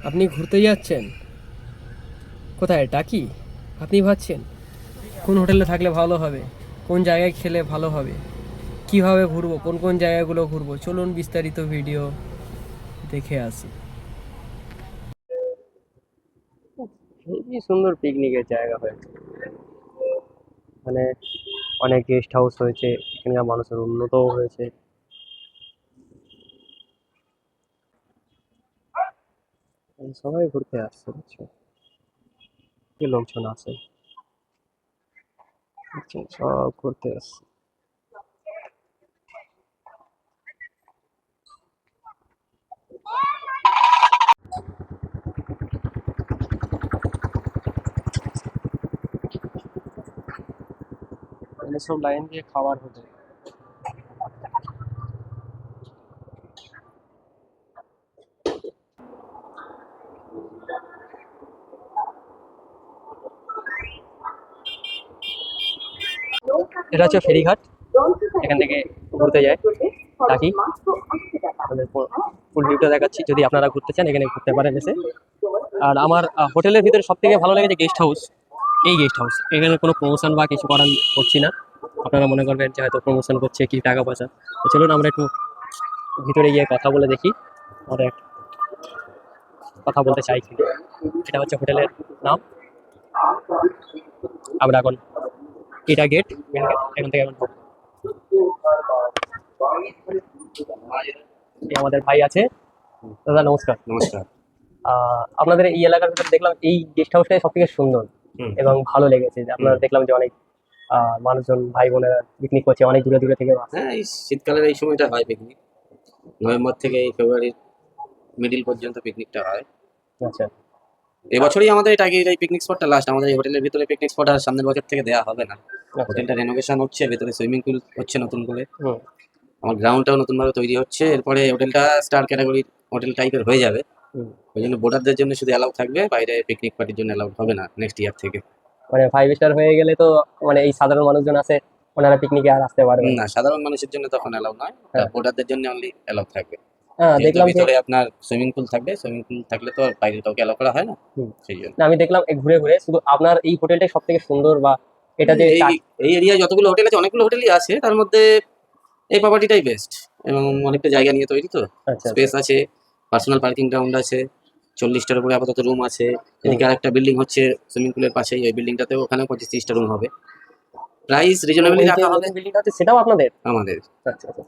আপনি ঘুরতে যাচ্ছেন কোথায়? টাকি? আপনি ভাবছেন কোন হোটেলে থাকলে ভালো হবে, কোন জায়গায় খেলে ভালো হবে, কিভাবে ঘুরবো, কোন কোন জায়গাগুলো ঘুরবো। চলুন বিস্তারিত ভিডিও দেখে আসি। খুবই সুন্দর পিকনিকের জায়গা হয়েছে, মানে অনেক গেস্ট হাউস হয়েছে, এখানকার মানুষের উন্নতও হয়েছে। সবাই ঘুরতে আসছে, বুঝছো, কি লোকজন আছে, বুঝছেন, সব ঘুরতে আসছে। মানে সব লাইন দিয়ে খাবার হতো। এটা হচ্ছে ফেরিঘাট, এখান থেকে ঘুরতে যায় টাকি। আপনাদের ফুল ভিউটা দেখাচ্ছি, যদি আপনারা ঘুরতে চান এখানে ঘুরতে পারেন এসে। আর আমার হোটেলের ভিতরে সব থেকে ভালো লেগেছে গেস্ট হাউস। এই গেস্ট হাউস, এখানে কোনো প্রমোশন বা কিছু করার করছি না, আপনারা মনে করবেন যে হয়তো প্রমোশন করছে কি টাকা পয়সা। তো চলুন আমরা একটু ভিতরে গিয়ে কথা বলে দেখি, আমরা একটু কথা বলতে চাইছি। এটা হচ্ছে হোটেলের নাম। আমরা এখন এটা গেট, মেন গেট, এখান থেকে এখন ঢুকবো। এই আমাদের ভাই আছে। দাদা নমস্কার। নমস্কার। আপনাদের এই এলাকার ভিতরে দেখলাম এই গেস্ট হাউসটাই সব থেকে সুন্দর এবং ভালো লেগেছে। যে আপনারা দেখলাম যে অনেক মানুষজন, ভাই বোনেরা পিকনিক করছে, অনেক দূরে দূরে থেকে আসছে। হ্যাঁ, এই শীতকালের এই সময়টা হয় পিকনিক। নভেম্বর থেকে এই ফেব্রুয়ারির মিডিল পর্যন্ত পিকনিকটা হয়। আচ্ছা এবছরই আমাদের এটা আগে এই পিকনিক স্পটটা লাস্ট। আমাদের এই হোটেলের ভিতরে পিকনিক স্পট আর সামনের বছর থেকে দেওয়া হবে না। আচ্ছা। হোটেলটা রেনোভেশন হচ্ছে, ভেতরে সুইমিং পুল হচ্ছে নতুন করে, হুম। আমার গ্রাউন্ডটাও নতুনভাবে তৈরি হচ্ছে। এরপরে হোটেলটা স্টার ক্যাটাগরির হোটেল টাইপের হয়ে যাবে। হুম। ওই জন্য বোর্ডারদের জন্য শুধু অ্যালাউ থাকবে, বাইরে পিকনিক পার্টির জন্য অ্যালাউ হবে না নেক্সট ইয়ার থেকে। মানে 5 স্টার হয়ে গেলে তো মানে এই সাধারণ মানুষজন আছে, ওনারা পিকনিকে আর আসতে পারবে না। না, সাধারণ মানুষের জন্য তখন অ্যালাউ নয়, হ্যাঁ। বোর্ডারদের জন্য অনলি অ্যালাউ থাকবে। হ্যাঁ, যেহেতু দেখলাম যে ভিতরে আপনার সুইমিং পুল থাকবে, সুইমিং পুল থাকলে তো আর বাইরে কাউকে অ্যালাউ করা হয় না, হুম, সেই জন্য। না আমি দেখলাম ঘুরে ঘুরে শুধু আপনার এই হোটেলটাই সব থেকে সুন্দর, বা এটা যে এই এই এরিয়ায় যতগুলো হোটেল আছে, অনেকগুলো হোটেলই আছে, তার মধ্যে এই প্রপার্টিটাই বেস্ট। এবং অনেকটা জায়গা নিয়ে তৈরি তো, আচ্ছা আচ্ছা। স্পেস আছে, পার্সোনাল পার্কিং গ্রাউন্ড আছে, 40টার উপরে আপাতত রুম আছে। হুম। এদিকে আরেকটা বিল্ডিং হচ্ছে সুইমিং পুলের পাশেই, ওই বিল্ডিংটাতেও ওখানে 25-30টা রুম হবে। প্রাইস রিজনেবলি ওই যে রাখা হবে নতুন বিল্ডিংটা আছে সেটাও আপনাদের? আমাদের। আচ্ছা আচ্ছা।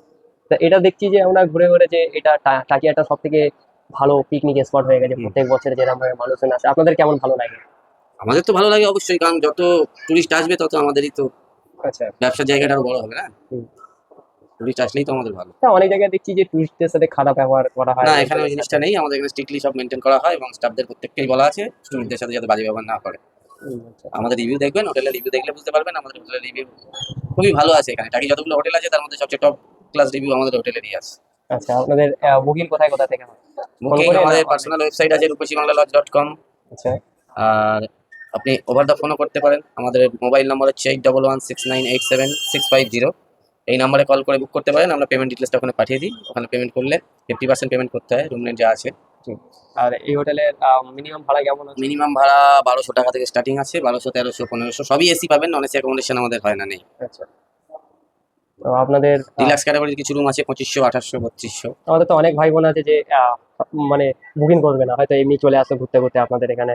তা এটা দেখছি যে আমরা ঘুরে ঘুরে যে এটা টাকিয়াটা সব থেকে ভালো পিকনিক স্পট হয়ে গেছে, হুম। প্রত্যেক বছর যেরকম ভাবে মানুষজন আসে। আপনাদের কেমন ভালো লাগে? আমাদের তো ভালো লাগে অবশ্যই, কারণ যত টুরিস্ট আসবে তত আমাদেরই তো আচ্ছা। ব্যবসার জায়গাটা আরো বড় হবে না। হুম। টুরিস্ট আসলেই তো আমাদের ভালো। তা অনেক জায়গায় দেখছি যে টুরিস্টদের সাথে খারাপ ব্যবহার করা হয় না, এখানে ওই লোকজনের সাথে। জিনিসটা নেই। আমাদের এখানে স্ট্রিক্টলি সব মেনটেন করা হয় এবং স্টাফদের প্রত্যেককেই বলা আছে স্টুডেন্টদের সাথে যাতে বাজে ব্যবহার না করে। আচ্ছা আমাদের রিভিউ দেখবেন, হোটেলের রিভিউ দেখলে বুঝতে পারবেন আমাদের হোটেলের রিভিউ খুবই ভালো আছে। এখানে টাকি যতগুলো হোটেল আছে তার মধ্যে সবচেয়ে টপ ক্লাস রিভিউ আমাদের হোটেলেরই আছে। আচ্ছা। আপনাদের বুকিং কোথায় কোথা থেকে হয়? ফোন বুকিং করে না আমাদের অনলাইন? পার্সোনাল ওয়েবসাইট আছে rupashibangalalodge.com। আচ্ছা আর আপনি ওভার দ্য ফোনও করতে পারেন। আমাদের মোবাইল নাম্বার হচ্ছে 8116987650। এই নাম্বারে কল করে বুক করতে পারেন। আমরা পেমেন্ট ডিটেলসটা ওখানে পাঠিয়ে দিই। ওখানে পেমেন্ট করলে 50% পেমেন্ট করতে হয় রুম রেন্ট যা আছে। ঠিক। আর এই হোটেলের মিনিমাম ভাড়া কেমন আছে? মিনিমাম ভাড়া 1200 টাকা থেকে স্টার্টিং আছে, 1200, 1300, 1500, সবই এসি পাবেন, নন এসি অ্যাকোমোডেশন আমাদের হয় না, নেই। আচ্ছা। তো আপনাদের ডিলাক্স ক্যাটাগরির কিছু রুম আছে 2500, 2800, 3200। আমাদের তো অনেক ভাই বোন আছে যে মানে বুকিং করবে না, হয়তো এমনি চলে আসে ঘুরতে ঘুরতে আপনাদের এখানে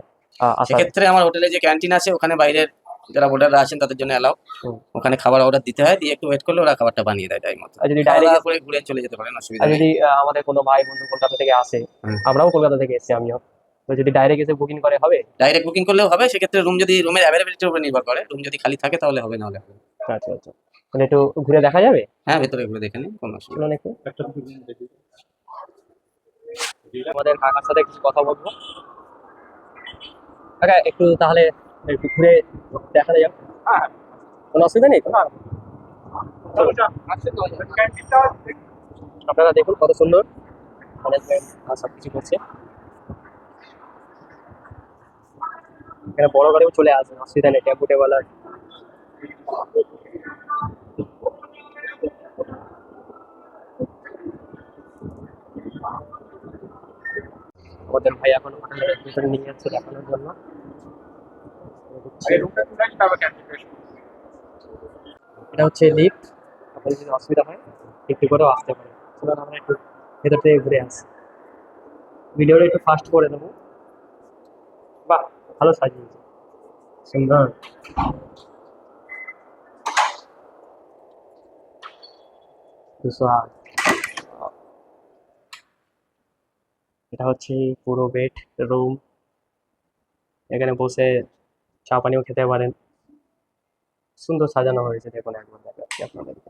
আসার। সেক্ষেত্রে আমার হোটেলে যে ক্যান্টিন আছে ওখানে বাইরের যারা বোর্ডাররা আছেন তাদের জন্য অ্যালাউ। হুম। ওখানে খাবার অর্ডার দিতে হয়, দিয়ে একটু ওয়েট করলে ওরা খাবারটা বানিয়ে দেয় টাইম মতো। আর যদি খাওয়া ডাইরেক্ট দাওয়া করে ঘুরে চলে যেতে পারেন, অসুবিধা আর নেই। যদি আমাদের কোনো ভাই বন্ধু কলকাতা থেকে আসে, হুম। আমরাও কলকাতা থেকে এসেছি আমিও, তো যদি ডাইরেক্ট এসে বুকিং করে হবে? ডাইরেক্ট বুকিং করলেও হবে, সেক্ষেত্রে রুমের অ্যাভেলেবিলিটির উপর নির্ভর করে। রুম যদি খালি থাকে তাহলে হবে, না হলে হবে না। আচ্ছা আচ্ছা। মানে একটু ঘুরে দেখা যাবে? হ্যাঁ, ভেতরে ঘুরে দেখে নিন, কোনো অসুবিধা চলুন নেই। একটু আমাদের কাকার সাথে কিছু কথা বলবো। কাকা একটু তাহলে একটু ঘুরে দেখা যাক, কোনো অসুবিধা নেই তো? আপনারা দেখুন কত সুন্দর ম্যানেজমেন্ট সবকিছু করছে। এখানে বড় গাড়িও চলে আসবে, অসুবিধা নেই, টেম্পো টেবলার। ওদের ভাই এখন হোটেলের ভিতরে নিয়ে যাচ্ছে দেখানোর জন্য। এটা হচ্ছে লিফট, আপনাদের যদি অসুবিধা হয় একটু করেও আসতে পারে। চলুন আমরা একটু ভেতর থেকে ঘুরে আসি, ভিডিওটা একটু ফাস্ট করে দেবো। বাহ, ভালো সাজিয়েছে, সুন্দর। দুশো আট, এটা হচ্ছে পুরো বেড রুম, এখানে বসে চা পানিও খেতে পারেন। সুন্দর সাজানো হয়েছে, দেখুন একবার দেখাচ্ছি আপনাদেরকে।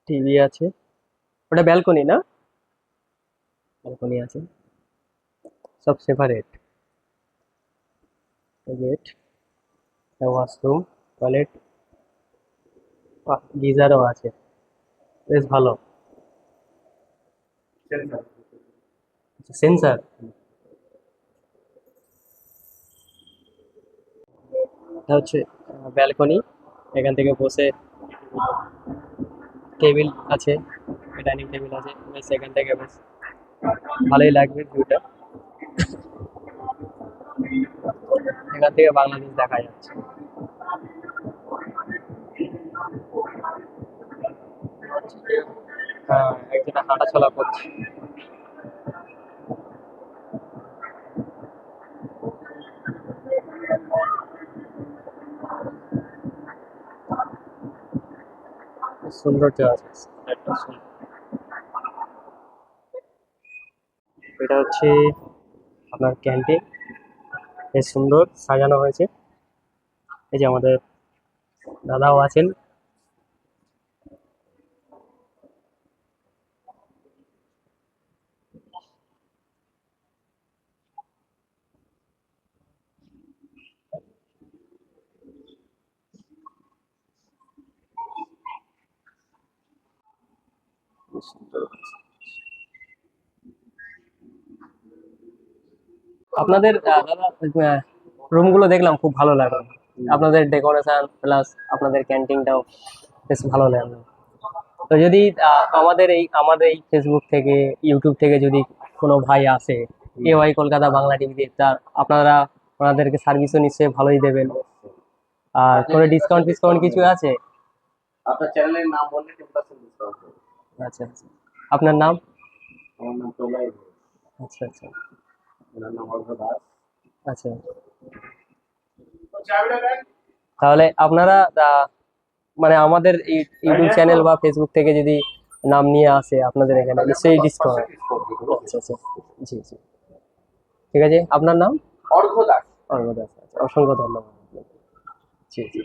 টিভি আছে, ওটা ব্যালকনি না? ব্যালকনি আছে, সব সেপারেট। গেট, ওয়াশরুম, টয়লেট, গিজারও আছে, বেশ ভালো। সেন্সার, এটা হচ্ছে ব্যালকনি, এখান থেকে বসে টেবিল আছে, ডাইনিং টেবিল আছে, বেশ এখান থেকে বেশ ভালোই লাগবে ভিউটা। এখান থেকে বাংলাদেশ দেখা যাচ্ছে। হ্যাঁ, একজনে হাঁটাচলা করছে। সৌন্দর্য আছে একটা এটা হচ্ছে আপনার ক্যান্টিন, বেশ সুন্দর সাজানো হয়েছে। এই যে আমাদের দাদাও আছেন। আপনাদের দাদা রুমগুলো দেখলাম, খুব ভালো লাগলো। আপনাদের ডেকোরেশন প্লাস আপনাদের ক্যান্টিনটাও বেশ ভালো লাগলো। তো যদি আমাদের এই ফেসবুক থেকে, ইউটিউব থেকে যদি কোনো ভাই আসে AY কলকাতা বাংলা টিভিতে, তার আপনারা ওনাদেরকে সার্ভিসও নিশ্চয়ই ভালোই দেবেন। আর কোনো ডিসকাউন্ট ফিসকাউন্ট কিছু আছে? আপনার চ্যানেলের নাম বললে 10% ডিসকাউন্ট হবে। আচ্ছা আচ্ছা, আপনার নাম? আমার নাম প্রলয় ঘোষ। আচ্ছা আচ্ছা ওনার নাম অর্ঘ্য দাস। আচ্ছা, তাহলে আপনারা মানে আমাদের এই ইউটিউব চ্যানেল বা ফেসবুক থেকে যদি নাম নিয়ে আসে আপনাদের এখানে, নিশ্চয়ই ডিসকাউন্ট। আচ্ছা আচ্ছা, জি জি, ঠিক আছে। আপনার নাম? অর্ঘ্য দাস। অর্ঘ্য দাস, আচ্ছা, অসংখ্য ধন্যবাদ। জি জি।